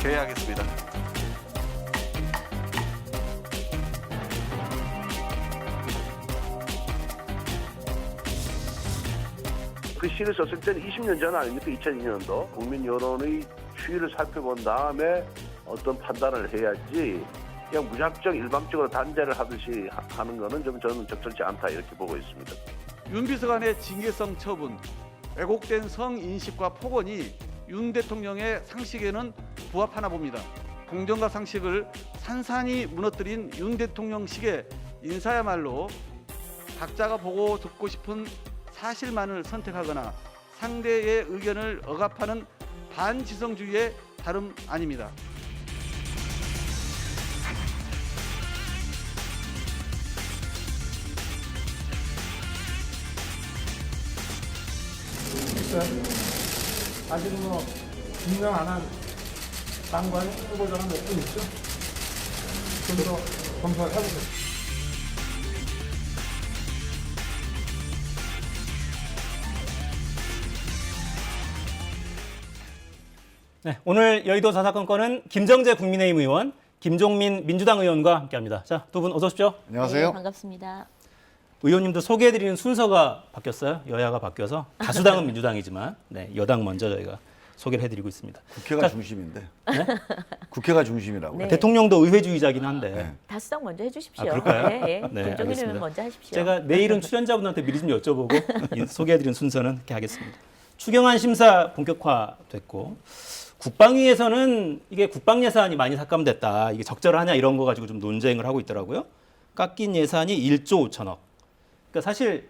개회하겠습니다. 그 시를 썼을 때는 20년 전 아닙니까? 2002년도 국민 여론의 추이를 살펴본 다음에 어떤 판단을 해야지 그냥 무작정 일방적으로 단죄를 하듯이 하는 거는 좀 저는 적절치 않다 이렇게 보고 있습니다. 윤 비서관의 징계성 처분, 왜곡된 성인식과 폭언이 윤 대통령의 상식에는 부합하나 봅니다. 공정과 상식을 산산이 무너뜨린 윤 대통령식의 인사야말로 각자가 보고 듣고 싶은 사실만을 선택하거나 상대의 의견을 억압하는 반지성주의의 다름 아닙니다. 아직 증명 안 한 장관 후보자가 몇 분 있죠? 좀 더 검토를 해보겠습니다. 네, 오늘 여의도 사사건건은 김정재 국민의힘 의원, 김종민 민주당 의원과 함께합니다. 자, 두 분 어서 오십시오. 안녕하세요. 네, 반갑습니다. 의원님도 소개해드리는 순서가 바뀌었어요. 여야가 바뀌어서 다수당은 민주당이지만 네, 여당 먼저 저희가 소개를 해드리고 있습니다. 국회가 중심인데. 네? 국회가 중심이라고. 네. 대통령도 의회주의자긴 한데 네. 다수당 먼저 해주십시오. 아, 그럴까요? 네, 네. 네, 김종민 알겠습니다. 의원 먼저 하십시오. 제가 내일은 출연자분한테 미리 좀 여쭤보고 소개해드리는 순서는 이렇게 하겠습니다. 추경안 심사 본격화됐고 국방위에서는 이게 국방 예산이 많이 삭감됐다. 이게 적절하냐 이런 거 가지고 좀 논쟁을 하고 있더라고요. 깎인 예산이 1조 5천억. 그러니까 사실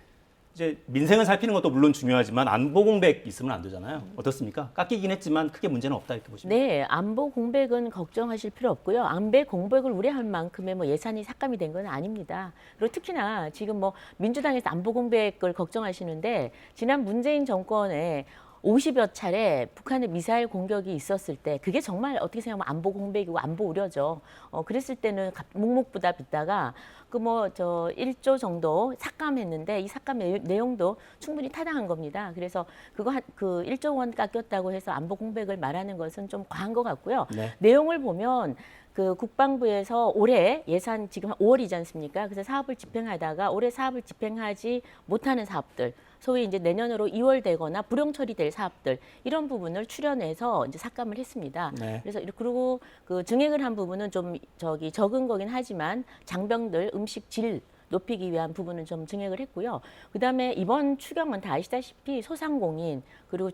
이제 민생을 살피는 것도 물론 중요하지만 안보 공백 있으면 안 되잖아요. 어떻습니까? 깎이긴 했지만 크게 문제는 없다 이렇게 보시면. 네, 안보 공백은 걱정하실 필요 없고요. 안배 공백을 우려할 만큼의 예산이 삭감이 된 건 아닙니다. 그리고 특히나 지금 민주당에서 안보 공백을 걱정하시는데 지난 문재인 정권에 50여 차례 북한의 미사일 공격이 있었을 때 그게 정말 어떻게 생각하면 안보 공백이고 안보 우려죠. 그랬을 때는 묵묵부답 있다가 1조 정도 삭감했는데 이 삭감의 내용도 충분히 타당한 겁니다. 그래서 그 1조 원 깎였다고 해서 안보 공백을 말하는 것은 좀 과한 것 같고요. 네. 내용을 보면 그 국방부에서 올해 예산 지금 5월이지 않습니까? 그래서 사업을 집행하다가 올해 사업을 집행하지 못하는 사업들, 소위 이제 내년으로 2월 되거나 불용 처리될 사업들 이런 부분을 출연해서 이제 삭감을 했습니다. 네. 그래서 그리고 그 증액을 한 부분은 좀 적은 거긴 하지만 장병들 음식 질 높이기 위한 부분은 좀 증액을 했고요. 그다음에 이번 추경은 다 아시다시피 소상공인 그리고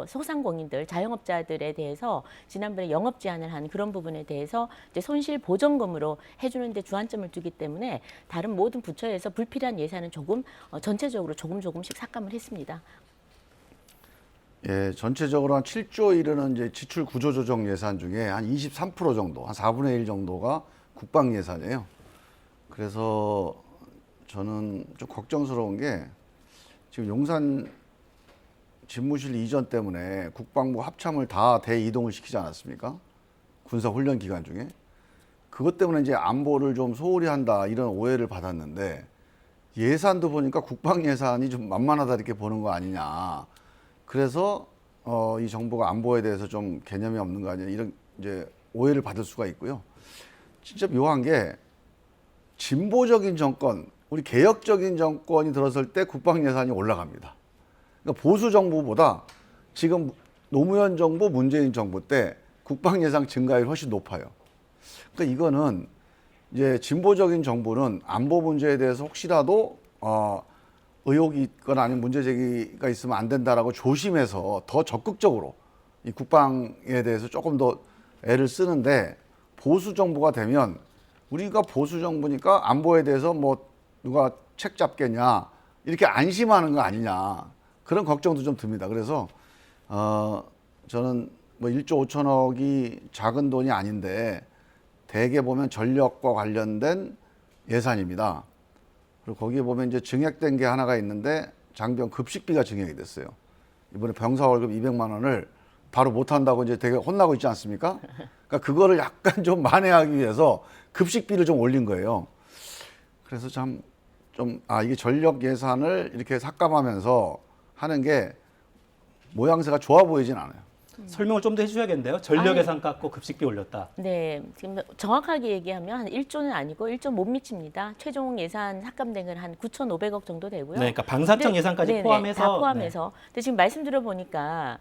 소상공인들 자영업자들에 대해서 지난번에 영업 제한을 한 그런 부분에 대해서 이제 손실 보전금으로 해주는데 주안점을 두기 때문에 다른 모든 부처에서 불필요한 예산은 전체적으로 조금씩 삭감을 했습니다. 예, 전체적으로 한 7조 이르는 이제 지출 구조 조정 예산 중에 한 23% 정도, 한 4분의 1 정도가 국방 예산이에요. 그래서 저는 좀 걱정스러운 게 지금 용산 집무실 이전 때문에 국방부 합참을 다 대이동을 시키지 않았습니까? 군사훈련 기간 중에. 그것 때문에 이제 안보를 좀 소홀히 한다 이런 오해를 받았는데 예산도 보니까 국방 예산이 좀 만만하다 이렇게 보는 거 아니냐. 그래서 이 정부가 안보에 대해서 좀 개념이 없는 거 아니냐 이런 이제 오해를 받을 수가 있고요. 진짜 묘한 게 진보적인 정권, 우리 개혁적인 정권이 들어설 때 국방 예산이 올라갑니다. 그러니까 보수 정부보다 지금 노무현 정부, 문재인 정부 때 국방 예산 증가율이 훨씬 높아요. 그러니까 이거는 이제 진보적인 정부는 안보 문제에 대해서 혹시라도 의혹이 있거나 아니면 문제 제기가 있으면 안 된다라고 조심해서 더 적극적으로 이 국방에 대해서 조금 더 애를 쓰는데 보수 정부가 되면 우리가 보수 정부니까 안보에 대해서 누가 책 잡겠냐 이렇게 안심하는 거 아니냐 그런 걱정도 좀 듭니다. 그래서 저는 1조 5천억이 작은 돈이 아닌데 대개 보면 전력과 관련된 예산입니다. 그리고 거기에 보면 이제 증액된 게 하나가 있는데 장병 급식비가 증액이 됐어요. 이번에 병사 월급 200만 원을 바로 못 한다고 이제 되게 혼나고 있지 않습니까? 그러니까 그거를 약간 좀 만회하기 위해서 급식비를 좀 올린 거예요. 그래서 이게 전력 예산을 이렇게 삭감하면서 하는 게 모양새가 좋아 보이진 않아요. 설명을 좀 더 해주셔야겠는데요. 전력 아니, 예산 깎고 급식비 올렸다. 네, 지금 정확하게 얘기하면 한 1조는 아니고 1조 못 미칩니다. 최종 예산 삭감된 건 한 9,500억 정도 되고요. 네, 그러니까 방사청 근데- 예산까지 네네, 포함해서. 다 포함해서. 근데 지금 말씀 들어보니까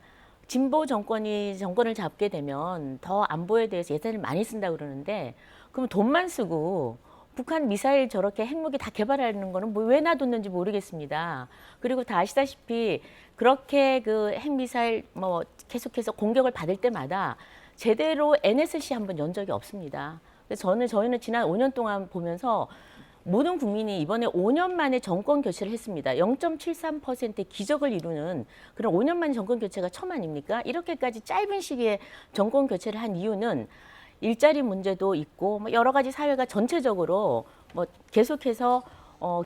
진보 정권이 정권을 잡게 되면 더 안보에 대해서 예산을 많이 쓴다 그러는데 그럼 돈만 쓰고 북한 미사일 저렇게 핵무기 다 개발하는 거는 뭐 왜 놔뒀는지 모르겠습니다. 그리고 다 아시다시피 그렇게 그 핵미사일 뭐 계속해서 공격을 받을 때마다 제대로 NSC 한번 연 적이 없습니다. 그래서 저희는 지난 5년 동안 보면서 모든 국민이 이번에 5년 만에 정권 교체를 했습니다. 0.73%의 기적을 이루는 그런 5년 만에 정권 교체가 처음 아닙니까? 이렇게까지 짧은 시기에 정권 교체를 한 이유는 일자리 문제도 있고 뭐 여러 가지 사회가 전체적으로 뭐 계속해서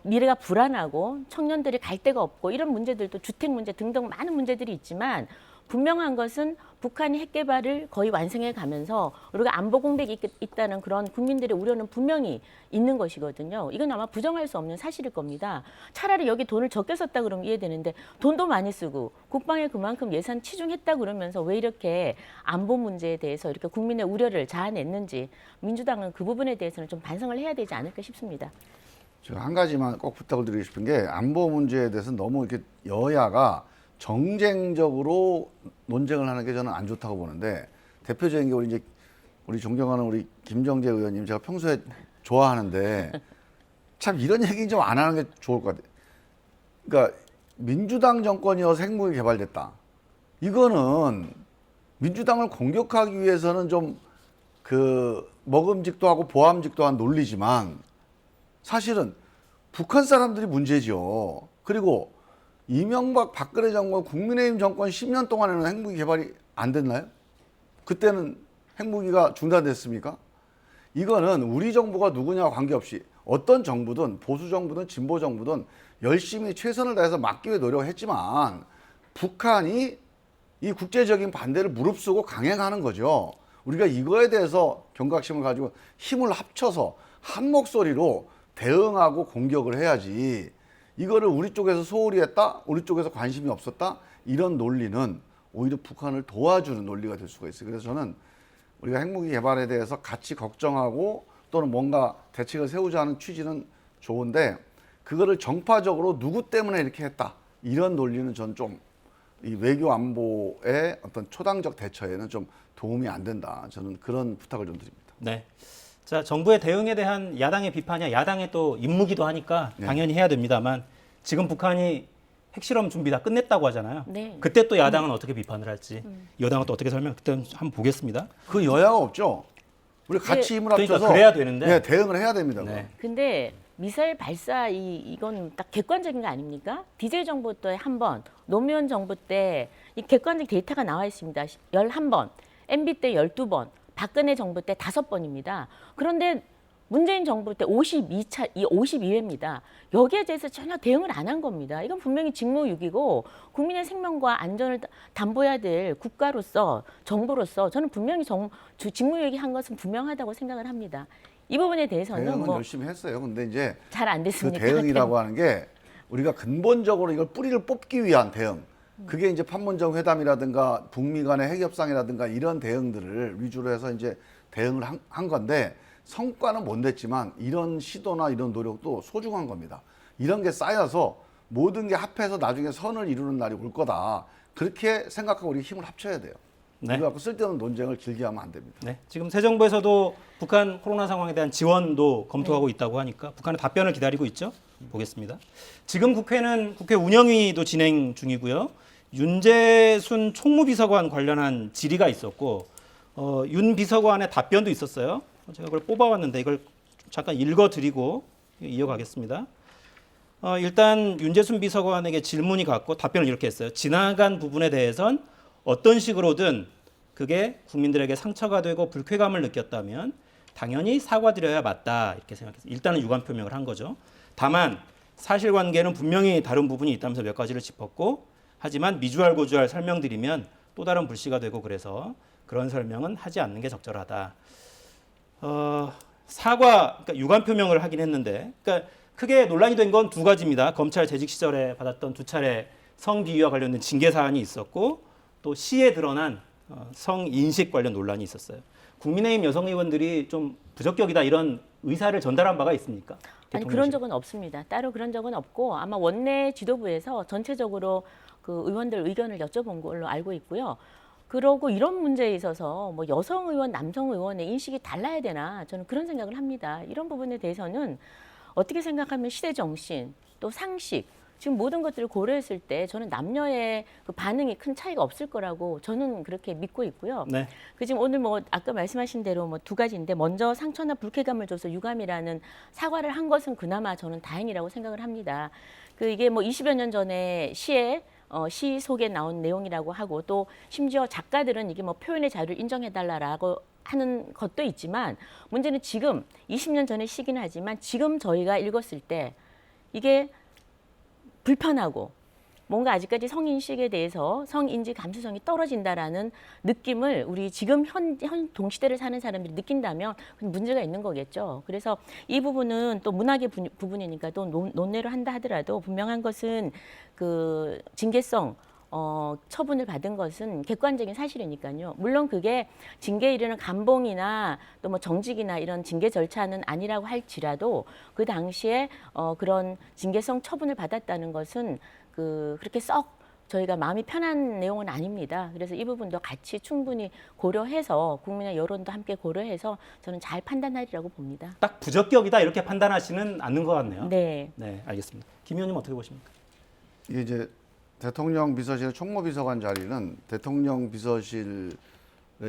미래가 불안하고 청년들이 갈 데가 없고 이런 문제들도 주택 문제 등등 많은 문제들이 있지만 분명한 것은 북한이 핵 개발을 거의 완성해 가면서 우리가 안보 공백이 있다는 그런 국민들의 우려는 분명히 있는 것이거든요. 이건 아마 부정할 수 없는 사실일 겁니다. 차라리 여기 돈을 적게 썼다 그러면 이해되는데 돈도 많이 쓰고 국방에 그만큼 예산 치중했다 그러면서 왜 이렇게 안보 문제에 대해서 이렇게 국민의 우려를 자아냈는지 민주당은 그 부분에 대해서는 좀 반성을 해야 되지 않을까 싶습니다. 제가 한 가지만 꼭 부탁을 드리고 싶은 게 안보 문제에 대해서 너무 이렇게 여야가 정쟁적으로 논쟁을 하는 게 저는 안 좋다고 보는데 대표적인 게 우리 존경하는 우리 김정재 의원님 제가 평소에 좋아하는데 참 이런 얘기 좀 안 하는 게 좋을 것 같아요. 그러니까 민주당 정권이어서 핵무기 개발됐다. 이거는 민주당을 공격하기 위해서는 좀 그 먹음직도 하고 보암직도 한 논리지만 사실은 북한 사람들이 문제죠. 그리고 이명박 박근혜 정권 국민의힘 정권 10년 동안에는 핵무기 개발이 안 됐나요? 그때는 핵무기가 중단됐습니까? 이거는 우리 정부가 누구냐와 관계없이 어떤 정부든 보수 정부든 진보 정부든 열심히 최선을 다해서 막기 위해 노력했지만 북한이 이 국제적인 반대를 무릅쓰고 강행하는 거죠. 우리가 이거에 대해서 경각심을 가지고 힘을 합쳐서 한 목소리로 대응하고 공격을 해야지. 이거를 우리 쪽에서 소홀히 했다, 우리 쪽에서 관심이 없었다, 이런 논리는 오히려 북한을 도와주는 논리가 될 수가 있어요. 그래서 저는 우리가 핵무기 개발에 대해서 같이 걱정하고 또는 뭔가 대책을 세우자는 취지는 좋은데 그거를 정파적으로 누구 때문에 이렇게 했다, 이런 논리는 전 좀 이 외교 안보의 어떤 초당적 대처에는 좀 도움이 안 된다. 저는 그런 부탁을 좀 드립니다. 네. 자, 정부의 대응에 대한 야당의 비판이야 야당의 또 임무기도 하니까 네. 당연히 해야 됩니다만 지금 북한이 핵실험 준비 다 끝냈다고 하잖아요. 네. 그때 또 야당은 어떻게 비판을 할지 여당은 또 어떻게 설명 그때 한번 보겠습니다. 그 여야가 없죠. 우리 같이 힘을 그러니까 합쳐서 그래야 되는데. 네, 대응을 해야 됩니다. 네. 근데 미사일 발사 이건 딱 객관적인 거 아닙니까? DJ 정부 때 한 번, 노무현 정부 때 이 객관적 데이터가 나와 있습니다. 11번, MB 때 12번, 박근혜 정부 때 5번입니다. 그런데 문재인 정부 때 52회입니다. 여기에 대해서 전혀 대응을 안 한 겁니다. 이건 분명히 직무유기고 국민의 생명과 안전을 담보해야 될 국가로서 정부로서 저는 분명히 직무유기한 것은 분명하다고 생각을 합니다. 이 부분에 대해서는 대응은 뭐 열심히 했어요. 근데 이제 잘 안 그 됐습니까? 대응이라고 하는 게 우리가 근본적으로 이걸 뿌리를 뽑기 위한 대응. 그게 이제 판문점 회담이라든가 북미 간의 핵 협상이라든가 이런 대응들을 위주로 해서 이제 대응을 한 건데 성과는 못 냈지만 이런 시도나 이런 노력도 소중한 겁니다. 이런 게 쌓여서 모든 게 합해서 나중에 선을 이루는 날이 올 거다. 그렇게 생각하고 우리 힘을 합쳐야 돼요. 네. 이거 갖고 쓸데없는 논쟁을 길게 하면 안 됩니다. 네. 지금 새 정부에서도 북한 코로나 상황에 대한 지원도 검토하고 있다고 하니까 북한의 답변을 기다리고 있죠. 보겠습니다. 지금 국회는 국회 운영위도 진행 중이고요. 윤재순 총무비서관 관련한 질의가 있었고 윤 비서관의 답변도 있었어요. 제가 그걸 뽑아왔는데 이걸 잠깐 읽어드리고 이어가겠습니다. 일단 윤재순 비서관에게 질문이 갔고 답변을 이렇게 했어요. 지나간 부분에 대해선 어떤 식으로든 그게 국민들에게 상처가 되고 불쾌감을 느꼈다면 당연히 사과드려야 맞다 이렇게 생각했어요. 일단은 유감 표명을 한 거죠. 다만 사실관계는 분명히 다른 부분이 있다면서 몇 가지를 짚었고 하지만 미주알 고주알 설명드리면 또 다른 불씨가 되고 그래서 그런 설명은 하지 않는 게 적절하다. 그러니까 유감 표명을 하긴 했는데, 그러니까 크게 논란이 된 건 두 가지입니다. 검찰 재직 시절에 받았던 2차례 성비위와 관련된 징계 사안이 있었고, 또 시에 드러난 성인식 관련 논란이 있었어요. 국민의힘 여성 의원들이 좀 부적격이다 이런 의사를 전달한 바가 있습니까? 아니 그런 적은 없습니다. 따로 그런 적은 없고 아마 원내 지도부에서 전체적으로 그 의원들 의견을 여쭤본 걸로 알고 있고요. 그러고 이런 문제에 있어서 뭐 여성 의원, 남성 의원의 인식이 달라야 되나 저는 그런 생각을 합니다. 이런 부분에 대해서는 어떻게 생각하면 시대 정신 또 상식 지금 모든 것들을 고려했을 때 저는 남녀의 그 반응이 큰 차이가 없을 거라고 저는 그렇게 믿고 있고요. 네. 그 지금 오늘 뭐 아까 말씀하신 대로 뭐 두 가지인데 먼저 상처나 불쾌감을 줘서 유감이라는 사과를 한 것은 그나마 저는 다행이라고 생각을 합니다. 그 이게 뭐 20여 년 전에 시 속에 나온 내용이라고 하고 또 심지어 작가들은 이게 뭐 표현의 자유를 인정해달라라고 하는 것도 있지만 문제는 지금 20년 전의 시긴 하지만 지금 저희가 읽었을 때 이게 불편하고 뭔가 아직까지 성인식에 대해서 성인지 감수성이 떨어진다라는 느낌을 우리 지금 현 동시대를 사는 사람들이 느낀다면 그건 문제가 있는 거겠죠. 그래서 이 부분은 또 문학의 부분이니까 또 논의를 한다 하더라도 분명한 것은 그 징계성 처분을 받은 것은 객관적인 사실이니까요. 물론 그게 징계에 이르는 감봉이나 또 뭐 정직이나 이런 징계 절차는 아니라고 할지라도 그 당시에 그런 징계성 처분을 받았다는 것은 그렇게 썩 저희가 마음이 편한 내용은 아닙니다. 그래서 이 부분도 같이 충분히 고려해서 국민의 여론도 함께 고려해서 저는 잘 판단하리라고 봅니다. 딱 부적격이다 이렇게 판단하시는 않는 것 같네요. 네. 네, 알겠습니다. 김 의원님 어떻게 보십니까? 이게 이제 대통령 비서실의 총무비서관 자리는 대통령 비서실의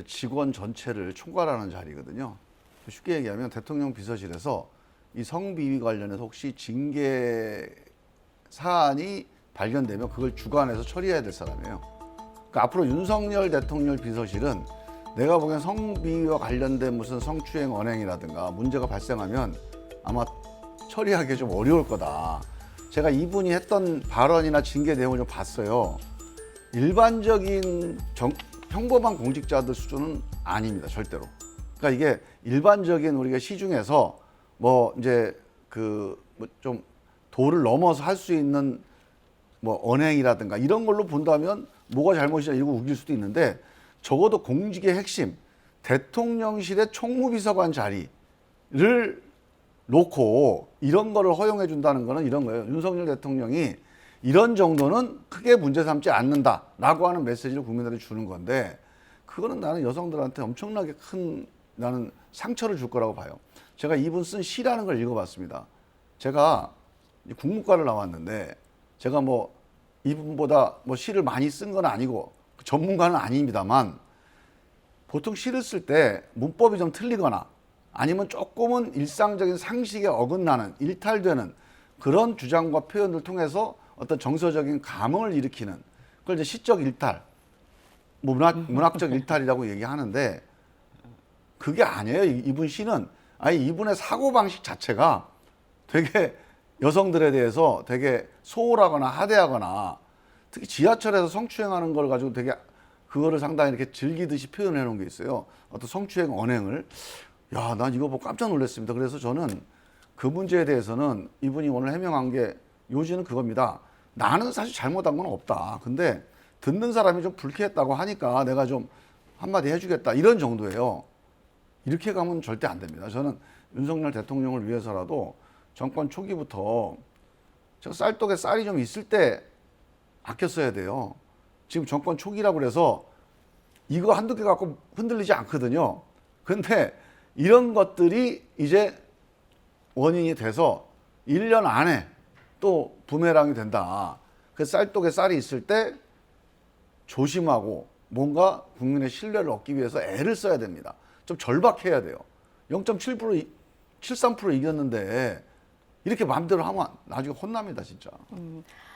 직원 전체를 총괄하는 자리거든요. 쉽게 얘기하면 대통령 비서실에서 이 성비위 관련해서 혹시 징계 사안이 발견되면 그걸 주관해서 처리해야 될 사람이에요. 그러니까 앞으로 윤석열 대통령 비서실은 내가 보기엔 성비위와 관련된 무슨 성추행 언행이라든가 문제가 발생하면 아마 처리하기 좀 어려울 거다. 제가 이분이 했던 발언이나 징계 내용을 좀 봤어요. 일반적인 평범한 공직자들 수준은 아닙니다, 절대로. 그러니까 이게 일반적인 우리가 시중에서 뭐 이제 좀 도를 넘어서 할 수 있는 뭐 언행이라든가 이런 걸로 본다면 뭐가 잘못이냐 이러고 우길 수도 있는데 적어도 공직의 핵심 대통령실의 총무비서관 자리를 놓고 이런 거를 허용해 준다는 거는 이런 거예요. 윤석열 대통령이 이런 정도는 크게 문제 삼지 않는다라고 하는 메시지를 국민들한테 주는 건데 그거는 나는 여성들한테 엄청나게 큰 나는 상처를 줄 거라고 봐요. 제가 이분 쓴 시라는 걸 읽어봤습니다. 제가 국문과를 나왔는데 제가 뭐 이분보다 뭐 시를 많이 쓴 건 아니고 전문가는 아닙니다만 보통 시를 쓸 때 문법이 좀 틀리거나 아니면 조금은 일상적인 상식에 어긋나는 일탈되는 그런 주장과 표현을 통해서 어떤 정서적인 감흥을 일으키는 그걸 이제 시적 일탈, 뭐 문학적 일탈이라고 얘기하는데 그게 아니에요. 이분 시는 아예 이분의 사고방식 자체가 되게 여성들에 대해서 되게 소홀하거나 하대하거나 특히 지하철에서 성추행하는 걸 가지고 되게 그거를 상당히 이렇게 즐기듯이 표현해 놓은 게 있어요. 어떤 성추행 언행을. 야, 난 이거 보고 깜짝 놀랐습니다. 그래서 저는 그 문제에 대해서는 이분이 오늘 해명한 게 요지는 그겁니다. 나는 사실 잘못한 건 없다. 근데 듣는 사람이 좀 불쾌했다고 하니까 내가 좀 한마디 해주겠다. 이런 정도예요. 이렇게 가면 절대 안 됩니다. 저는 윤석열 대통령을 위해서라도 정권 초기부터 제가 쌀떡에 쌀이 좀 있을 때 아껴 써야 돼요. 지금 정권 초기라고 그래서 이거 한두 개 갖고 흔들리지 않거든요. 근데 이런 것들이 이제 원인이 돼서 1년 안에 또 부메랑이 된다. 그 쌀떡에 쌀이 있을 때 조심하고 뭔가 국민의 신뢰를 얻기 위해서 애를 써야 됩니다. 좀 절박해야 돼요. 0.7%, 73% 이겼는데 이렇게 마음대로 하면 나중에 혼납니다, 진짜.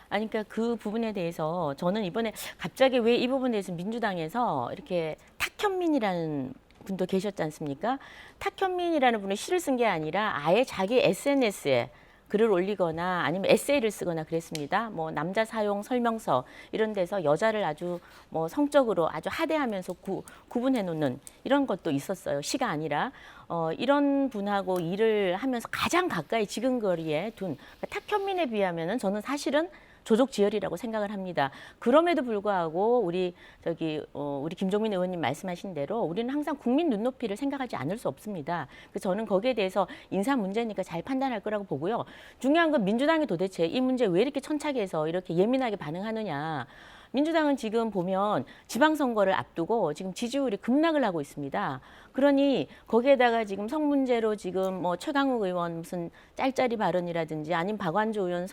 아니, 그러니까 그 부분에 대해서 저는 이번에 갑자기 왜 이 부분에 대해서 민주당에서 이렇게 탁현민이라는 분도 계셨지 않습니까? 탁현민이라는 분은 시를 쓴 게 아니라 아예 자기 SNS에 글을 올리거나 아니면 에세이를 쓰거나 그랬습니다. 뭐 남자 사용 설명서 이런 데서 여자를 아주 뭐 성적으로 아주 하대하면서 구분해 놓는 이런 것도 있었어요. 시가 아니라 이런 분하고 일을 하면서 가장 가까이 지근거리에 둔 그러니까 탁현민에 비하면은 저는 사실은 조족지혈이라고 생각을 합니다. 그럼에도 불구하고 우리 김종민 의원님 말씀하신 대로 우리는 항상 국민 눈높이를 생각하지 않을 수 없습니다. 그래서 저는 거기에 대해서 인사 문제니까 잘 판단할 거라고 보고요. 중요한 건 민주당이 도대체 이 문제 왜 이렇게 천착해서 이렇게 예민하게 반응하느냐. 민주당은 지금 보면 지방선거를 앞두고 지금 지지율이 급락을 하고 있습니다. 그러니 거기에다가 지금 성 문제로 지금 뭐 최강욱 의원 무슨 짤짤이 발언이라든지 아니면 박완주 의원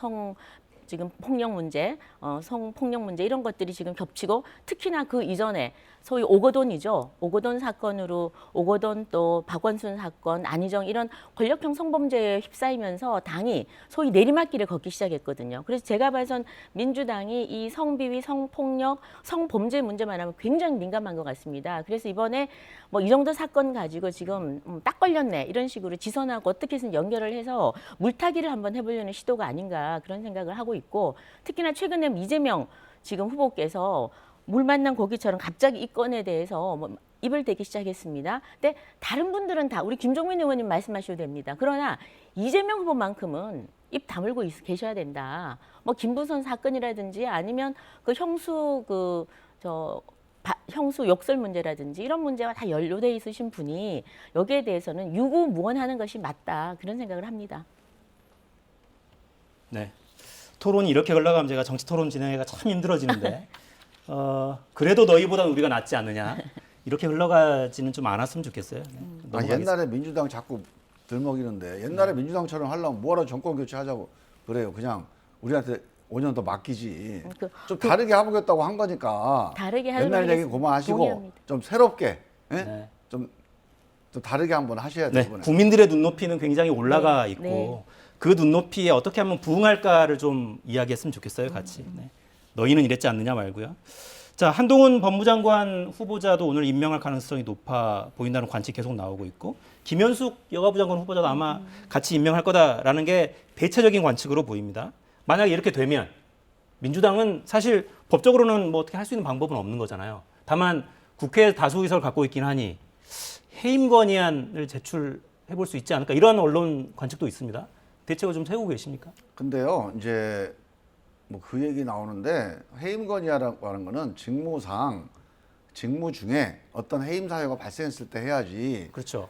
지금 폭력 문제, 성폭력 문제 이런 것들이 지금 겹치고 특히나 그 이전에 소위 오거돈이죠. 오거돈 사건으로 오거돈 또 박원순 사건, 안희정 이런 권력형 성범죄에 휩싸이면서 당이 소위 내리막길을 걷기 시작했거든요. 그래서 제가 봐선 민주당이 이 성비위, 성폭력, 성범죄 문제만 하면 굉장히 민감한 것 같습니다. 그래서 이번에 뭐 이 정도 사건 가지고 지금 딱 걸렸네 이런 식으로 지선하고 어떻게 해서 연결을 해서 물타기를 한번 해보려는 시도가 아닌가 그런 생각을 하고 있고 특히나 최근에 이재명 지금 후보께서 물 만난 고기처럼 갑자기 이 건에 대해서 뭐 입을 대기 시작했습니다. 근데 다른 분들은 다 우리 김종민 의원님 말씀하셔도 됩니다. 그러나 이재명 후보만큼은 입 다물고 계셔야 된다. 뭐 김부선 사건이라든지 아니면 그 형수 형수 욕설 문제라든지 이런 문제와 다 연루돼 있으신 분이 여기에 대해서는 유구무원하는 것이 맞다 그런 생각을 합니다. 네. 토론이 이렇게 흘러가면 제가 정치 토론 진행하기가 참 힘들어지는데 그래도 너희보다 우리가 낫지 않느냐 이렇게 흘러가지는 좀 않았으면 좋겠어요. 네. 옛날에 민주당 자꾸 들먹이는데 옛날에 민주당처럼 하려면 뭐하러 정권 교체하자고 그래요. 그냥 우리한테 5년 더 맡기지. 좀 다르게 해보겠다고 한 거니까. 다르게 하는 옛날 얘기 그만하시고 동의합니다. 좀 새롭게 예? 네. 좀 다르게 한번 하셔야 돼요. 네. 국민들의 눈높이는 굉장히 올라가 있고 네. 그 눈높이에 어떻게 하면 부응할까를 좀 이야기했으면 좋겠어요. 같이. 네. 너희는 이랬지 않느냐 말고요. 자, 한동훈 법무장관 후보자도 오늘 임명할 가능성이 높아 보인다는 관측 계속 나오고 있고 김현숙 여가부 장관 후보자도 아마 같이 임명할 거다라는 게 대체적인 관측으로 보입니다. 만약에 이렇게 되면 민주당은 사실 법적으로는 뭐 어떻게 할 수 있는 방법은 없는 거잖아요. 다만 국회 다수 의석을 갖고 있긴 하니 해임 건의안을 제출해 볼 수 있지 않을까 이런 언론 관측도 있습니다. 대책을 좀 세우고 계십니까? 근데요, 이제 뭐 그 얘기 나오는데 해임 건의라고 하는 거는 직무 중에 어떤 해임 사유가 발생했을 때 해야지. 그렇죠.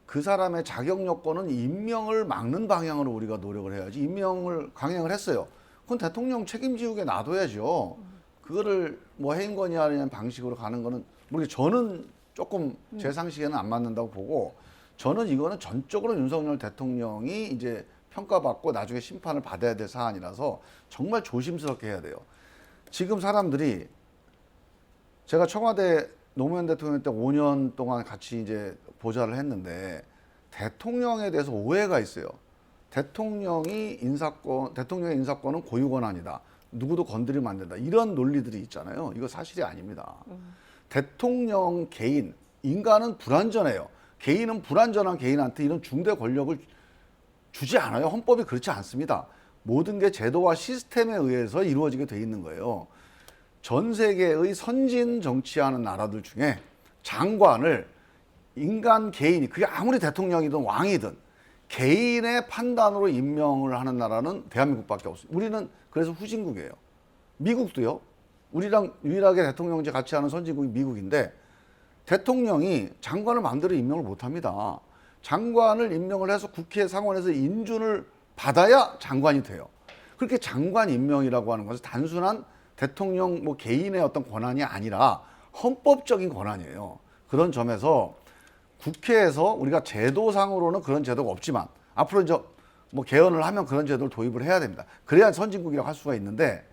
그 사람의 자격 요건은 임명을 막는 방향으로 우리가 노력을 해야지. 임명을 강행을 했어요. 그건 대통령 책임지우게 놔둬야죠. 그거를 뭐 해임 건의하는 방식으로 가는 거는 저는 조금 제 상식에는 안 맞는다고 보고 저는 이거는 전적으로 윤석열 대통령이 이제 평가받고 나중에 심판을 받아야 될 사안이라서 정말 조심스럽게 해야 돼요. 지금 사람들이 제가 청와대 노무현 대통령 때 5년 동안 같이 이제 보좌를 했는데 대통령에 대해서 오해가 있어요. 대통령의 인사권은 고유 권한이다. 누구도 건드리면 안 된다. 이런 논리들이 있잖아요. 이거 사실이 아닙니다. 대통령 개인, 인간은 불완전해요. 개인은 불완전한 개인한테 이런 중대 권력을 주지 않아요. 헌법이 그렇지 않습니다. 모든 게 제도와 시스템에 의해서 이루어지게 돼 있는 거예요. 전 세계의 선진 정치하는 나라들 중에 장관을 인간 개인이 그게 아무리 대통령이든 왕이든 개인의 판단으로 임명을 하는 나라는 대한민국밖에 없습니다. 우리는 그래서 후진국이에요. 미국도요. 우리랑 유일하게 대통령제 같이 하는 선진국이 미국인데 대통령이 장관을 마음대로 임명을 못합니다. 장관을 임명을 해서 국회 상원에서 인준을 받아야 장관이 돼요. 그렇게 장관 임명이라고 하는 것은 단순한 대통령 개인의 어떤 권한이 아니라 헌법적인 권한이에요. 그런 점에서 국회에서 우리가 제도상으로는 그런 제도가 없지만 앞으로 이제 개헌을 하면 그런 제도를 도입을 해야 됩니다. 그래야 선진국이라고 할 수가 있는데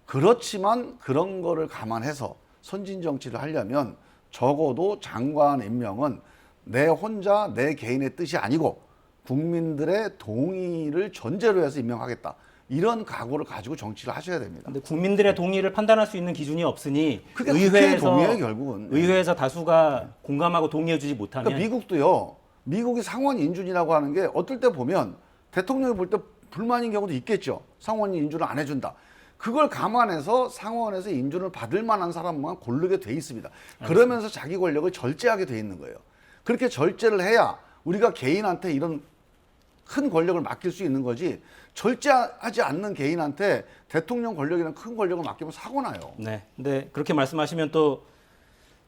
그렇지만 그런 거를 감안해서 선진 정치를 하려면 적어도 장관 임명은 내 혼자 내 개인의 뜻이 아니고 국민들의 동의를 전제로 해서 임명하겠다. 이런 각오를 가지고 정치를 하셔야 됩니다. 근데 국민들의 동의를 판단할 수 있는 기준이 없으니 그게 국회의 동의예요, 결국은. 의회에서 다수가 공감하고 동의해주지 못하면 그러니까 미국도요. 미국이 상원 인준이라고 하는 게 어떨 때 보면 대통령이 볼 때 불만인 경우도 있겠죠. 상원이 인준을 안 해준다. 그걸 감안해서 상원에서 인준을 받을 만한 사람만 고르게 돼 있습니다. 그러면서 자기 권력을 절제하게 돼 있는 거예요. 그렇게 절제를 해야 우리가 개인한테 이런 큰 권력을 맡길 수 있는 거지 절제하지 않는 개인한테 대통령 권력이나 큰 권력을 맡기면 사고 나요. 네. 근데 그렇게 말씀하시면 또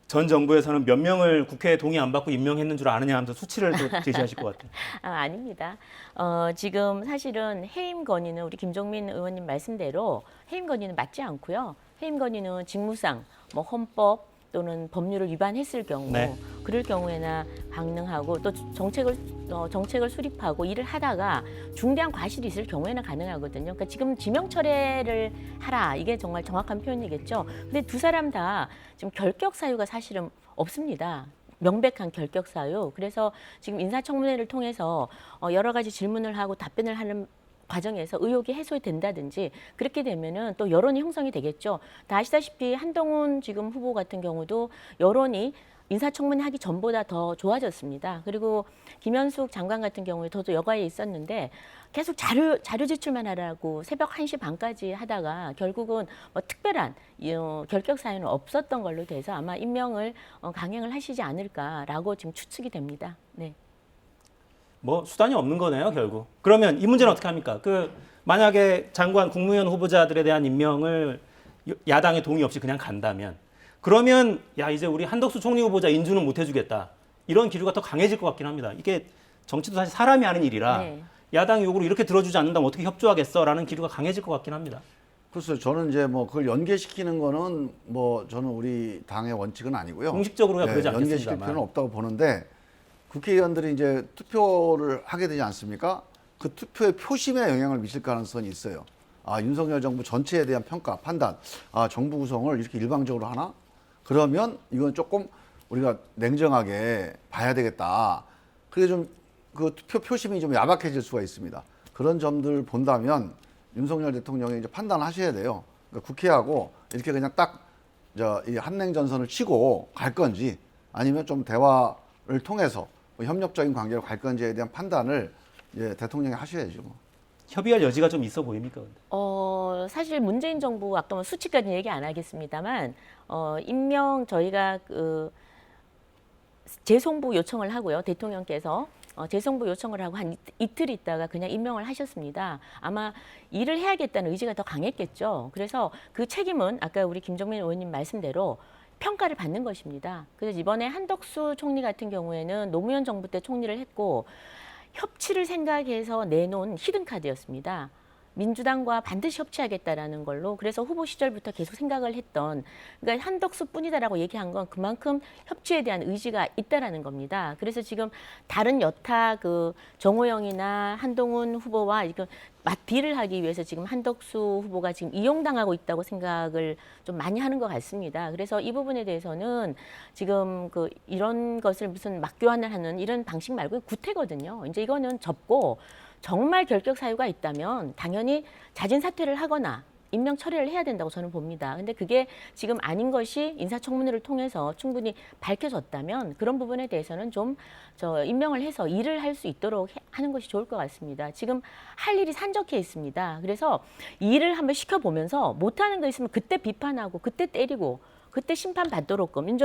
전 정부에서는 몇 명을 국회에 동의 안 받고 임명했는 줄 아느냐 하면서 수치를 또 제시하실 것 같아요. 아닙니다. 지금 사실은 해임 건의는 우리 김종민 의원님 말씀대로 해임 건의는 맞지 않고요. 해임 건의는 직무상 뭐 헌법 또는 법률을 위반했을 경우 네. 그럴 경우에나 강능하고 또 정책을 수립하고 일을 하다가 중대한 과실이 있을 경우에는 가능하거든요. 그러니까 지금 지명 철회를 하라 이게 정말 정확한 표현이겠죠. 근데 두 사람 다 지금 결격 사유가 사실은 없습니다. 명백한 결격 사유. 그래서 지금 인사청문회를 통해서 여러 가지 질문을 하고 답변을 하는 과정에서 의혹이 해소된다든지 그렇게 되면은 또 여론이 형성이 되겠죠. 다 아시다시피 한동훈 지금 후보 같은 경우도 여론이 인사청문회 하기 전보다 더 좋아졌습니다. 그리고 김현숙 장관 같은 경우에 저도 여가에 있었는데 계속 자료 제출만 하라고 새벽 1시 반까지 하다가 결국은 뭐 특별한 결격 사유는 없었던 걸로 돼서 아마 임명을 강행을 하시지 않을까라고 지금 추측이 됩니다. 네. 뭐 수단이 없는 거네요, 결국. 그러면 이 문제는 어떻게 합니까? 만약에 장관 국무위원 후보자들에 대한 임명을 야당의 동의 없이 그냥 간다면 그러면 야 이제 우리 한덕수 총리 후보자 인준은 못 해주겠다. 이런 기류가 더 강해질 것 같긴 합니다. 이게 정치도 사실 사람이 하는 일이라 네. 야당 요구를 이렇게 들어주지 않는다면 어떻게 협조하겠어라는 기류가 강해질 것 같긴 합니다. 그래서 저는 이제 뭐 그걸 연계시키는 거는 뭐 저는 우리 당의 원칙은 아니고요. 공식적으로야 그러지 연계시킬 않겠습니다만. 필요는 없다고 보는데 국회의원들이 이제 투표를 하게 되지 않습니까? 그 투표의 표심에 영향을 미칠 가능성이 있어요. 윤석열 정부 전체에 대한 평가, 판단, 정부 구성을 이렇게 일방적으로 하나? 그러면 이건 조금 우리가 냉정하게 봐야 되겠다. 그게 좀 그 투표 표심이 좀 야박해질 수가 있습니다. 그런 점들 본다면 윤석열 대통령이 이제 판단하셔야 돼요. 그러니까 국회하고 이렇게 그냥 딱 이 한냉전선을 치고 갈 건지 아니면 좀 대화를 통해서 뭐 협력적인 관계로 갈 건지에 대한 판단을 이제 대통령이 하셔야죠. 뭐. 협의할 여지가 좀 있어 보입니까? 근데? 사실 문재인 정부 아까 뭐 수치까지는 얘기 안 하겠습니다만 임명 저희가 재송부 요청을 하고요. 대통령께서 재송부 요청을 하고 한 이틀 있다가 그냥 임명을 하셨습니다. 아마 일을 해야겠다는 의지가 더 강했겠죠. 그래서 그 책임은 아까 우리 김종민 의원님 말씀대로 평가를 받는 것입니다. 그래서 이번에 한덕수 총리 같은 경우에는 노무현 정부 때 총리를 했고 협치를 생각해서 내놓은 히든카드였습니다. 민주당과 반드시 협치하겠다라는 걸로 그래서 후보 시절부터 계속 생각을 했던 그러니까 한덕수뿐이다라고 얘기한 건 그만큼 협치에 대한 의지가 있다라는 겁니다. 그래서 지금 다른 여타 정호영이나 한동훈 후보와 이거 맞비를 하기 위해서 지금 한덕수 후보가 지금 이용당하고 있다고 생각을 좀 많이 하는 것 같습니다. 그래서 이 부분에 대해서는 지금 이런 것을 무슨 맞교환을 하는 이런 방식 말고 구태거든요. 이제 이거는 접고 정말 결격 사유가 있다면 당연히 자진 사퇴를 하거나 임명 처리를 해야 된다고 저는 봅니다. 근데 그게 지금 아닌 것이 인사청문회를 통해서 충분히 밝혀졌다면 그런 부분에 대해서는 좀 임명을 해서 일을 할 수 있도록 하는 것이 좋을 것 같습니다. 지금 할 일이 산적해 있습니다. 그래서 일을 한번 시켜보면서 못하는 거 있으면 그때 비판하고 그때 때리고 그때 심판 받도록끔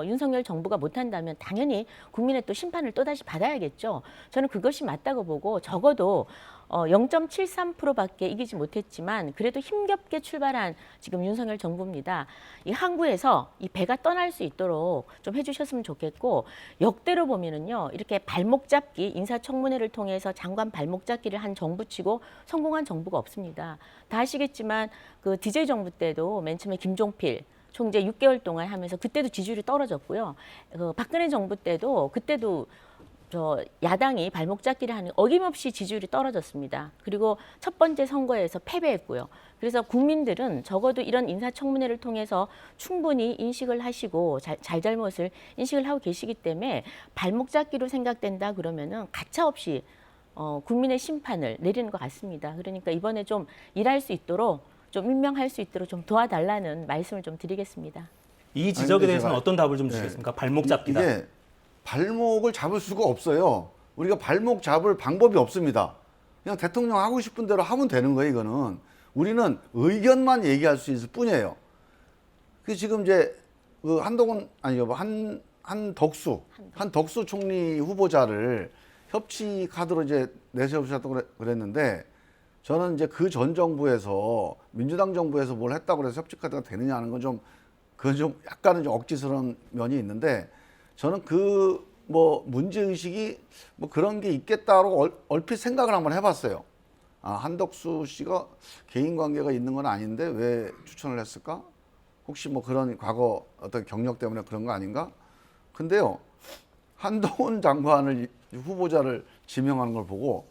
윤석열 정부가 못한다면 당연히 국민의 또 심판을 또다시 받아야겠죠. 저는 그것이 맞다고 보고 적어도 0.73%밖에 이기지 못했지만 그래도 힘겹게 출발한 지금 윤석열 정부입니다. 이 항구에서 이 배가 떠날 수 있도록 좀 해주셨으면 좋겠고 역대로 보면은요 이렇게 발목 잡기 인사청문회를 통해서 장관 발목 잡기를 한 정부치고 성공한 정부가 없습니다. 다 아시겠지만 DJ 정부 때도 맨 처음에 김종필 총재 6개월 동안 하면서 그때도 지지율이 떨어졌고요. 박근혜 정부 때도 그때도 야당이 발목 잡기를 하는 어김없이 지지율이 떨어졌습니다. 그리고 첫 번째 선거에서 패배했고요. 그래서 국민들은 적어도 이런 인사청문회를 통해서 충분히 인식을 하시고 잘잘못을 인식을 하고 계시기 때문에 발목 잡기로 생각된다 그러면은 가차없이 국민의 심판을 내리는 것 같습니다. 그러니까 이번에 좀 일할 수 있도록 좀 임명할 수 있도록 좀 도와달라는 말씀을 좀 드리겠습니다. 이 지적에 대해서는 제가- 어떤 답을 좀 주시겠습니까? 발목 잡기다. 이게 발목을 잡을 수가 없어요. 우리가 발목 잡을 방법이 없습니다. 그냥 대통령 하고 싶은 대로 하면 되는 거예요, 이거는. 우리는 의견만 얘기할 수 있을 뿐이에요. 지금 이제 한덕수 총리 후보자를 협치 카드로 이제 내세우셨다고 그랬는데 저는 이제 그 전 정부에서 민주당 정부에서 뭘 했다고 해서 협치 카드가 되느냐 하는 건 좀 그건 좀 약간은 좀 억지스러운 면이 있는데 저는 그 뭐 문제 의식이 뭐 그런 게 있겠다고 얼핏 생각을 한번 해봤어요. 아, 한덕수 씨가 개인 관계가 있는 건 아닌데 왜 추천을 했을까? 혹시 뭐 그런 과거 어떤 경력 때문에 그런 거 아닌가? 근데요, 한동훈 장관을 후보자를 지명하는 걸 보고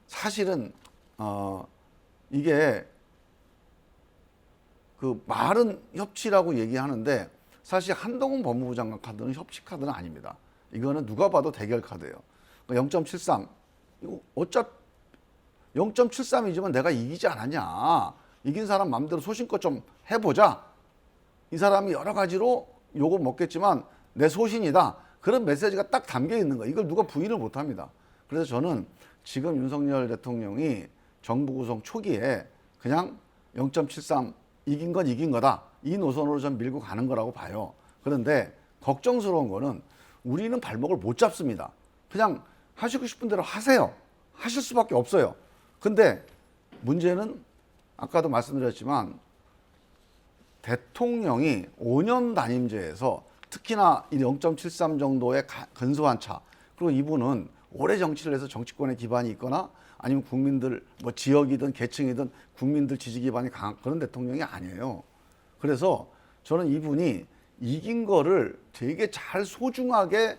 사실은 이게 그 말은 협치라고 얘기하는데 사실 한동훈 법무부 장관 카드는 협치 카드는 아닙니다. 이거는 누가 봐도 대결 카드예요. 0.73 이거 어차피 0.73이지만 내가 이기지 않았냐. 이긴 사람 마음대로 소신껏 좀 해보자. 이 사람이 여러 가지로 욕을 먹겠지만 내 소신이다. 그런 메시지가 딱 담겨 있는 거예요. 이걸 누가 부인을 못합니다. 그래서 저는 지금 윤석열 대통령이 정부 구성 초기에 그냥 0.73 이긴 건 이긴 거다. 이 노선으로 좀 밀고 가는 거라고 봐요. 그런데 걱정스러운 거는 우리는 발목을 못 잡습니다. 그냥 하시고 싶은 대로 하세요. 하실 수밖에 없어요. 근데 문제는 아까도 말씀드렸지만 대통령이 5년 단임제에서 특히나 이 0.73 정도의 근소한 차, 그리고 이분은 오래 정치를 해서 정치권에 기반이 있거나 아니면 국민들 뭐 지역이든 계층이든 국민들 지지 기반이 강한 그런 대통령이 아니에요. 그래서 저는 이분이 이긴 거를 되게 잘 소중하게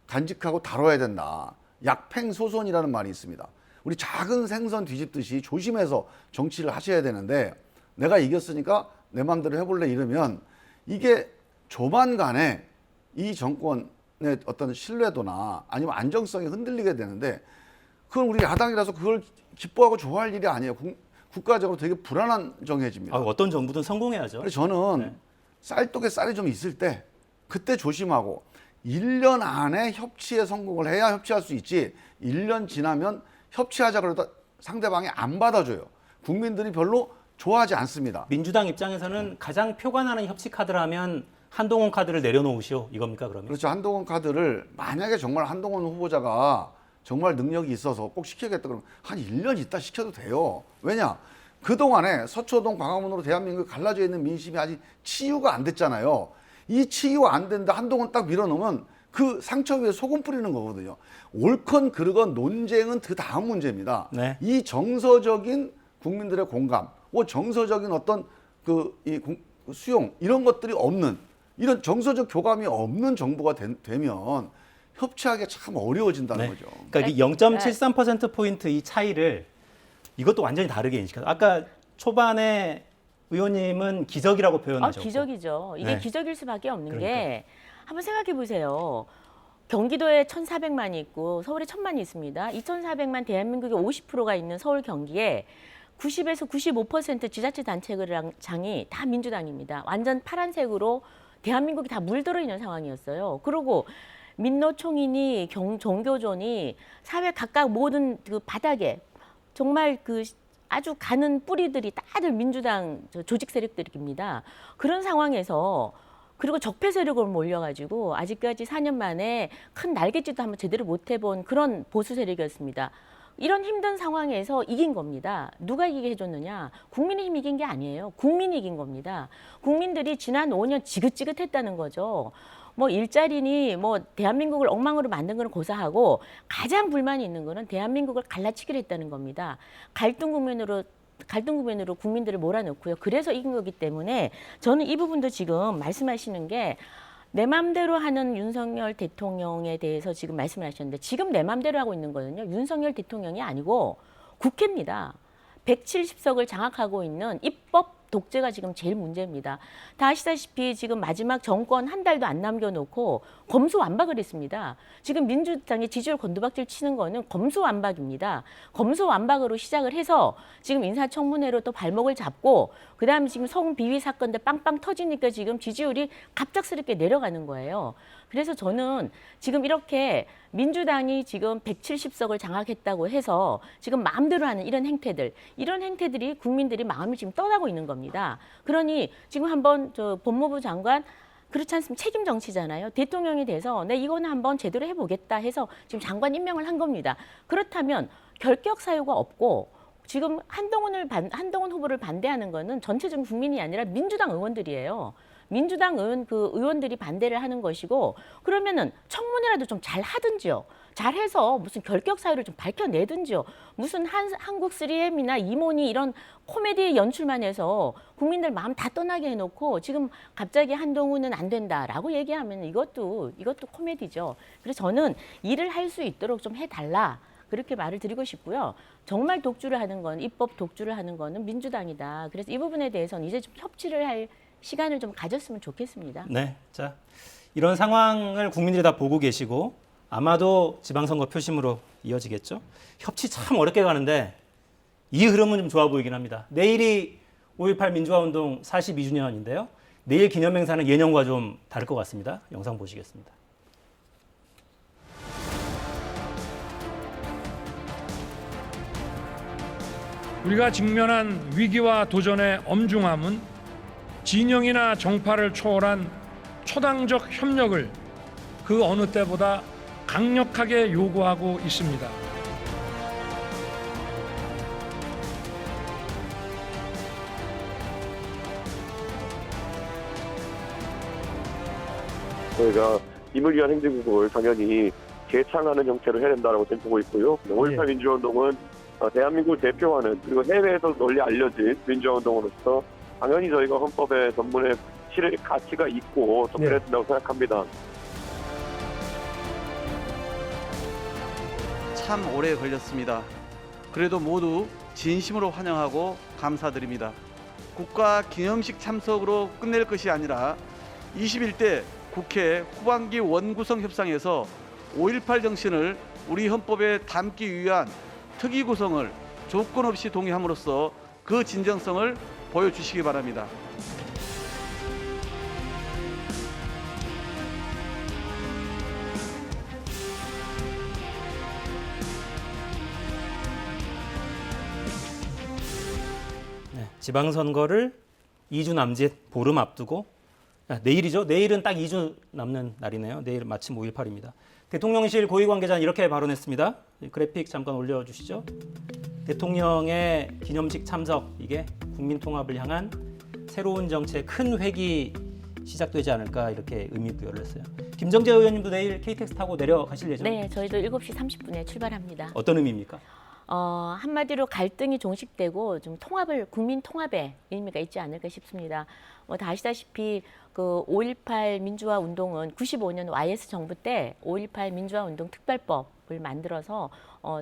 간직하고 다뤄야 된다. 약팽소손이라는 말이 있습니다. 우리 작은 생선 뒤집듯이 조심해서 정치를 하셔야 되는데 내가 이겼으니까 내 마음대로 해볼래 이러면 이게 조만간에 이 정권의 어떤 신뢰도나 아니면 안정성이 흔들리게 되는데 그건 우리 야당이라서 그걸 기뻐하고 좋아할 일이 아니에요. 국가적으로 되게 불안한 정해집니다. 어떤 정부든 성공해야죠. 그래서 저는 쌀독에 쌀이 좀 있을 때 그때 조심하고 1년 안에 협치에 성공을 해야 협치할 수 있지 1년 지나면 협치하자 그러다 상대방이 안 받아줘요. 국민들이 별로 좋아하지 않습니다. 민주당 입장에서는 가장 표가 나는 협치 카드라면 한동훈 카드를 내려놓으시오 이겁니까 그러면? 그렇죠. 한동훈 카드를 만약에 정말 한동훈 후보자가 정말 능력이 있어서 꼭 시켜야겠다 그러면 한 1년 있다 시켜도 돼요. 왜냐? 그동안에 서초동 광화문으로 대한민국이 갈라져 있는 민심이 아직 치유가 안 됐잖아요. 이 치유가 안 됐는데 한동훈 딱 밀어놓으면 그 상처 위에 소금 뿌리는 거거든요. 옳건 그르건 논쟁은 그 다음 문제입니다. 네. 이 정서적인 국민들의 공감, 정서적인 어떤 수용 이런 것들이 없는 이런 정서적 교감이 없는 정부가 되면 협치하기 참 어려워진다는 거죠. 그러니까 이 0.73%포인트 이 차이를 이것도 완전히 다르게 인식하죠. 아까 초반에 의원님은 기적이라고 표현하셨고. 기적이죠. 이게 네. 기적일 수밖에 없는 그러니까. 게 한번 생각해 보세요. 경기도에 1,400만이 있고 서울에 1,000만이 있습니다. 2,400만 대한민국의 50%가 있는 서울 경기에 90에서 95% 지자체 단체장이 다 민주당입니다. 완전 파란색으로 대한민국이 다 물들어 있는 상황이었어요. 그리고 민노총이니 종교조니 사회 각각 모든 그 바닥에 정말 그 아주 가는 뿌리들이 다들 민주당 조직 세력들입니다. 그런 상황에서 그리고 적폐 세력으로 몰려가지고 아직까지 4년 만에 큰 날갯짓도 한번 제대로 못 해본 그런 보수 세력이었습니다. 이런 힘든 상황에서 이긴 겁니다. 누가 이기게 해줬느냐? 국민의힘이 이긴 게 아니에요. 국민이 이긴 겁니다. 국민들이 지난 5년 지긋지긋했다는 거죠. 뭐 일자리니 뭐 대한민국을 엉망으로 만든 거는 고사하고 가장 불만이 있는 거는 대한민국을 갈라치기로 했다는 겁니다. 갈등 국면으로 국민들을 몰아넣고요. 그래서 이긴 거기 때문에 저는 이 부분도 지금 말씀하시는 게 내 맘대로 하는 윤석열 대통령에 대해서 지금 말씀을 하셨는데 지금 내 맘대로 하고 있는 거는요. 윤석열 대통령이 아니고 국회입니다. 170석을 장악하고 있는 입법 독재가 지금 제일 문제입니다. 다 아시다시피 지금 마지막 정권 한 달도 안 남겨놓고 검수완박을 했습니다. 지금 민주당의 지지율 곤두박질 치는 거는 검수완박입니다. 검수완박으로 시작을 해서 지금 인사청문회로 또 발목을 잡고 그다음에 지금 성비위 사건들 빵빵 터지니까 지금 지지율이 갑작스럽게 내려가는 거예요. 그래서 저는 지금 이렇게 민주당이 지금 170석을 장악했다고 해서 지금 마음대로 하는 이런 행태들이 국민들이 마음이 지금 떠나고 있는 겁니다. 그러니 지금 한번 저 법무부 장관 그렇지 않습니까? 책임 정치잖아요. 대통령이 돼서 내 이거는 한번 제대로 해보겠다 해서 지금 장관 임명을 한 겁니다. 그렇다면 결격 사유가 없고 지금 한동훈 후보를 반대하는 거는 전체적인 국민이 아니라 민주당 의원들이에요. 민주당 의원들이 반대를 하는 것이고 그러면은 청문회라도 좀 잘 하든지요. 잘해서 무슨 결격 사유를 좀 밝혀내든지요. 무슨 한국 3M이나 이모니 이런 코미디 연출만 해서 국민들 마음 다 떠나게 해놓고 지금 갑자기 한동훈은 안 된다라고 얘기하면 이것도 코미디죠. 그래서 저는 일을 할 수 있도록 좀 해달라. 그렇게 말을 드리고 싶고요. 정말 독주를 하는 건 입법 독주를 하는 거는 민주당이다. 그래서 이 부분에 대해서는 이제 좀 협치를 할 시간을 좀 가졌으면 좋겠습니다. 네, 자 이런 상황을 국민들이 다 보고 계시고 아마도 지방선거 표심으로 이어지겠죠. 협치 참 어렵게 가는데 이 흐름은 좀 좋아 보이긴 합니다. 내일이 5.18 민주화운동 42주년인데요. 내일 기념행사는 예년과 좀 다를 것 같습니다. 영상 보시겠습니다. 우리가 직면한 위기와 도전의 엄중함은 진영이나 정파를 초월한 초당적 협력을 그 어느 때보다 강력하게 요구하고 있습니다. 저희가 임을 위한 행진국을 당연히 재창하는 형태로 해야 된다고 저는 보고 있고요. 5.18 민주화운동은 대한민국을 대표하는 그리고 해외에서 널리 알려진 민주화운동으로서 당연히 저희가 헌법에 전문에 실을 가치가 있고 또 그래야 된다고 생각합니다. 참 오래 걸렸습니다. 그래도 모두 진심으로 환영하고 감사드립니다. 국가 기념식 참석으로 끝낼 것이 아니라 21대 국회 후반기 원구성 협상에서 5.18 정신을 우리 헌법에 담기 위한 특위 구성을 조건 없이 동의함으로써 그 진정성을 보여주시기 바랍니다. 네, 지방선거를 2주 남짓 보름 앞두고 내일이죠. 내일은 딱 2주 남는 날이네요. 내일 마침 5.18입니다. 대통령실 고위 관계자는 이렇게 발언했습니다. 그래픽 잠깐 올려주시죠. 대통령의 기념식 참석, 이게 국민 통합을 향한 새로운 정치의 큰 획이 시작되지 않을까 이렇게 의미부여를 했어요. 김정재 의원님도 내일 KTX 타고 내려가실 예정입니다. 네, 저희도 7시 30분에 출발합니다. 어떤 의미입니까? 한마디로 갈등이 종식되고 좀 국민 통합의 의미가 있지 않을까 싶습니다. 다 아시다시피 그 5.18 민주화 운동은 95년 YS 정부 때 5.18 민주화 운동 특별법을 만들어서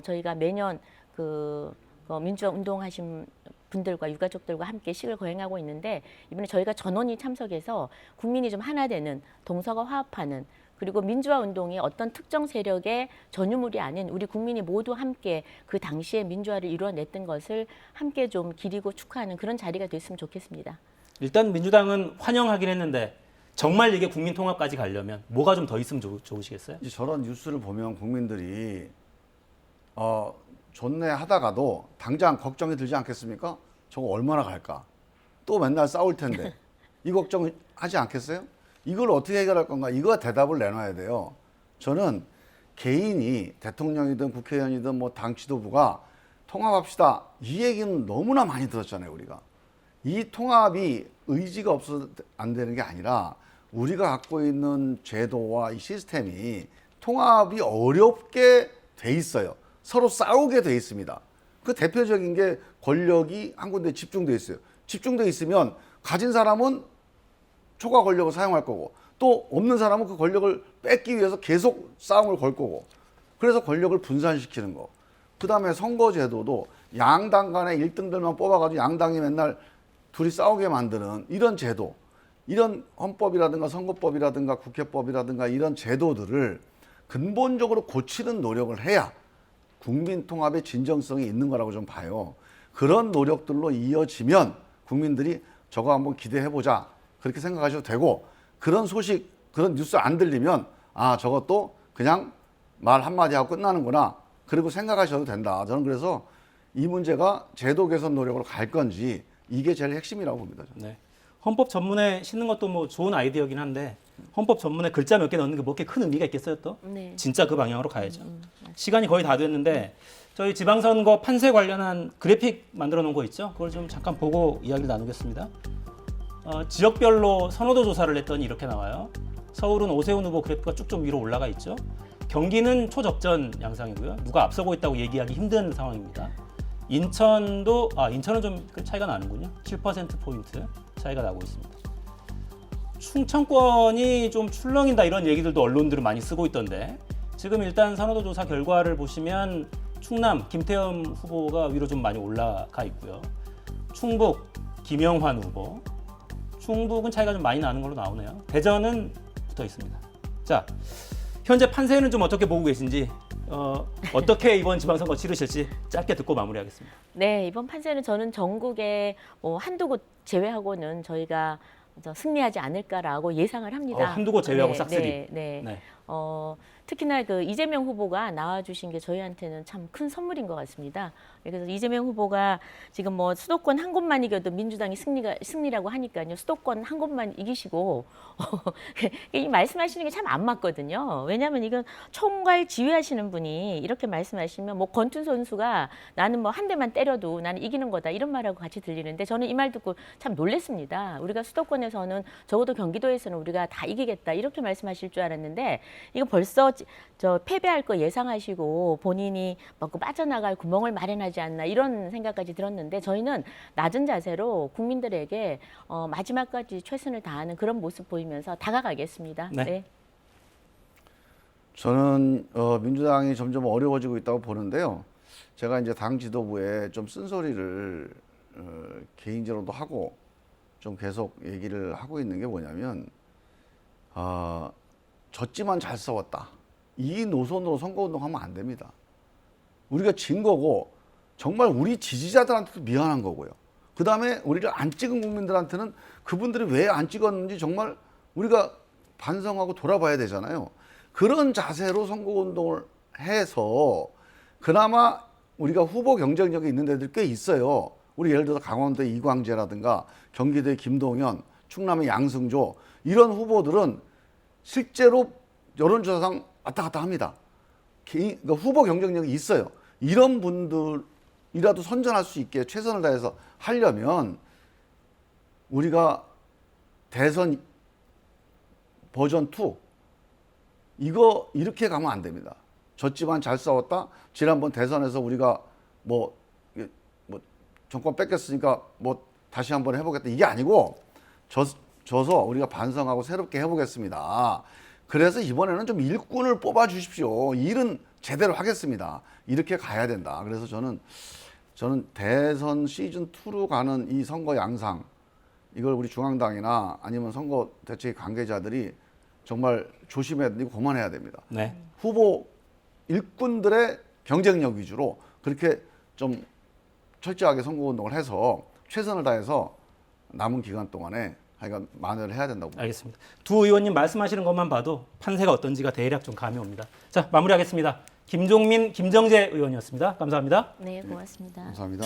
저희가 매년 그 민주화 운동하신 분들과 유가족들과 함께 식을 거행하고 있는데 이번에 저희가 전원이 참석해서 국민이 좀 하나 되는 동서가 화합하는 그리고 민주화 운동이 어떤 특정 세력의 전유물이 아닌 우리 국민이 모두 함께 그 당시에 민주화를 이루어냈던 것을 함께 좀 기리고 축하하는 그런 자리가 됐으면 좋겠습니다. 일단 민주당은 환영하긴 했는데 정말 이게 국민 통합까지 가려면 뭐가 좀 더 있으면 좋으시겠어요? 이제 저런 뉴스를 보면 국민들이 좋네 하다가도 당장 걱정이 들지 않겠습니까? 저거 얼마나 갈까? 또 맨날 싸울 텐데 이 걱정하지 않겠어요? 이걸 어떻게 해결할 건가? 이거 대답을 내놔야 돼요. 저는 개인이 대통령이든 국회의원이든 뭐 당 지도부가 통합합시다. 이 얘기는 너무나 많이 들었잖아요, 우리가. 이 통합이 의지가 없어서 안 되는 게 아니라 우리가 갖고 있는 제도와 이 시스템이 통합이 어렵게 돼 있어요. 서로 싸우게 돼 있습니다. 그 대표적인 게 권력이 한 군데 집중돼 있어요. 집중돼 있으면 가진 사람은 초과 권력을 사용할 거고 또 없는 사람은 그 권력을 뺏기 위해서 계속 싸움을 걸 거고 그래서 권력을 분산시키는 거. 그 다음에 선거제도도 양당 간에 1등들만 뽑아가지고 양당이 맨날 둘이 싸우게 만드는 이런 제도, 이런 헌법이라든가 선거법이라든가 국회법이라든가 이런 제도들을 근본적으로 고치는 노력을 해야 국민 통합의 진정성이 있는 거라고 좀 봐요. 그런 노력들로 이어지면 국민들이 저거 한번 기대해보자 그렇게 생각하셔도 되고 그런 소식, 그런 뉴스 안 들리면 저것도 그냥 말 한마디 하고 끝나는구나 그리고 생각하셔도 된다. 저는 그래서 이 문제가 제도 개선 노력으로 갈 건지 이게 제일 핵심이라고 봅니다. 저는. 네. 헌법 전문에 싣는 것도 뭐 좋은 아이디어긴 한데 헌법 전문에 글자 몇 개 넣는 게 뭐 이렇게 큰 의미가 있겠어요 또? 네. 진짜 그 방향으로 가야죠. 시간이 거의 다 됐는데 저희 지방선거 판세 관련한 그래픽 만들어 놓은 거 있죠? 그걸 좀 잠깐 보고 이야기를 나누겠습니다. 지역별로 선호도 조사를 했더니 이렇게 나와요. 서울은 오세훈 후보 그래프가 쭉 좀 위로 올라가 있죠. 경기는 초접전 양상이고요. 누가 앞서고 있다고 얘기하기 힘든 상황입니다. 인천은 좀 차이가 나는군요. 7%포인트 차이가 나고 있습니다. 충청권이 좀 출렁인다 이런 얘기들도 언론들은 많이 쓰고 있던데 지금 일단 선호도 조사 결과를 보시면 충남 김태흠 후보가 위로 좀 많이 올라가 있고요. 충북 김영환 후보, 충북은 차이가 좀 많이 나는 걸로 나오네요. 대전은 붙어 있습니다. 자, 현재 판세는 좀 어떻게 보고 계신지, 어떻게 이번 지방선거 치르실지 짧게 듣고 마무리하겠습니다. 네, 이번 판세는 저는 전국에 한두 곳 제외하고는 저희가 승리하지 않을까라고 예상을 합니다. 한두 곳 제외하고 네, 싹쓸이. 네. 특히나 그 이재명 후보가 나와주신 게 저희한테는 참 큰 선물인 것 같습니다. 그래서 이재명 후보가 지금 뭐 수도권 한 곳만 이겨도 민주당이 승리라고 하니까요. 수도권 한 곳만 이기시고 이 말씀하시는 게 참 안 맞거든요. 왜냐하면 이건 총괄 지휘하시는 분이 이렇게 말씀하시면 뭐 권투 선수가 나는 뭐 한 대만 때려도 나는 이기는 거다 이런 말하고 같이 들리는데 저는 이 말 듣고 참 놀랐습니다. 우리가 수도권에서는 적어도 경기도에서는 우리가 다 이기겠다 이렇게 말씀하실 줄 알았는데 이거 벌써 저 패배할 거 예상하시고 본인이 먹고 빠져나갈 구멍을 마련하지 않나 이런 생각까지 들었는데 저희는 낮은 자세로 국민들에게 마지막까지 최선을 다하는 그런 모습 보이면서 다가가겠습니다. 네. 네. 저는 민주당이 점점 어려워지고 있다고 보는데요. 제가 이제 당 지도부에 좀 쓴소리를 개인적으로도 하고 좀 계속 얘기를 하고 있는 게 뭐냐면 졌지만 잘 싸웠다. 이 노선으로 선거운동하면 안 됩니다. 우리가 진 거고 정말 우리 지지자들한테도 미안한 거고요. 그 다음에 우리를 안 찍은 국민들한테는 그분들이 왜 안 찍었는지 정말 우리가 반성하고 돌아봐야 되잖아요. 그런 자세로 선거운동을 해서 그나마 우리가 후보 경쟁력이 있는 데들 꽤 있어요. 우리 예를 들어서 강원도의 이광재라든가 경기도의 김동연, 충남의 양승조 이런 후보들은 실제로 여론조사상 왔다 갔다 합니다. 그러니까 후보 경쟁력이 있어요. 이런 분들이라도 선전할 수 있게 최선을 다해서 하려면 우리가 대선 버전 2 이거 이렇게 가면 안 됩니다. 졌지만 잘 싸웠다. 지난번 대선에서 우리가 뭐 정권 뺏겼으니까 뭐 다시 한번 해보겠다. 이게 아니고 져서 우리가 반성하고 새롭게 해보겠습니다. 그래서 이번에는 좀 일꾼을 뽑아 주십시오. 일은 제대로 하겠습니다. 이렇게 가야 된다. 그래서 저는 대선 시즌 2로 가는 이 선거 양상 이걸 우리 중앙당이나 아니면 선거 대책 관계자들이 정말 조심해야 되고 고만해야 됩니다. 네. 후보 일꾼들의 경쟁력 위주로 그렇게 좀 철저하게 선거운동을 해서 최선을 다해서 남은 기간 동안에 하여간 만회를 해야 된다고 봅니다. 알겠습니다. 두 의원님 말씀하시는 것만 봐도 판세가 어떤지가 대략 좀 감이 옵니다. 자, 마무리하겠습니다. 김종민, 김정재 의원이었습니다. 감사합니다. 네, 고맙습니다. 감사합니다.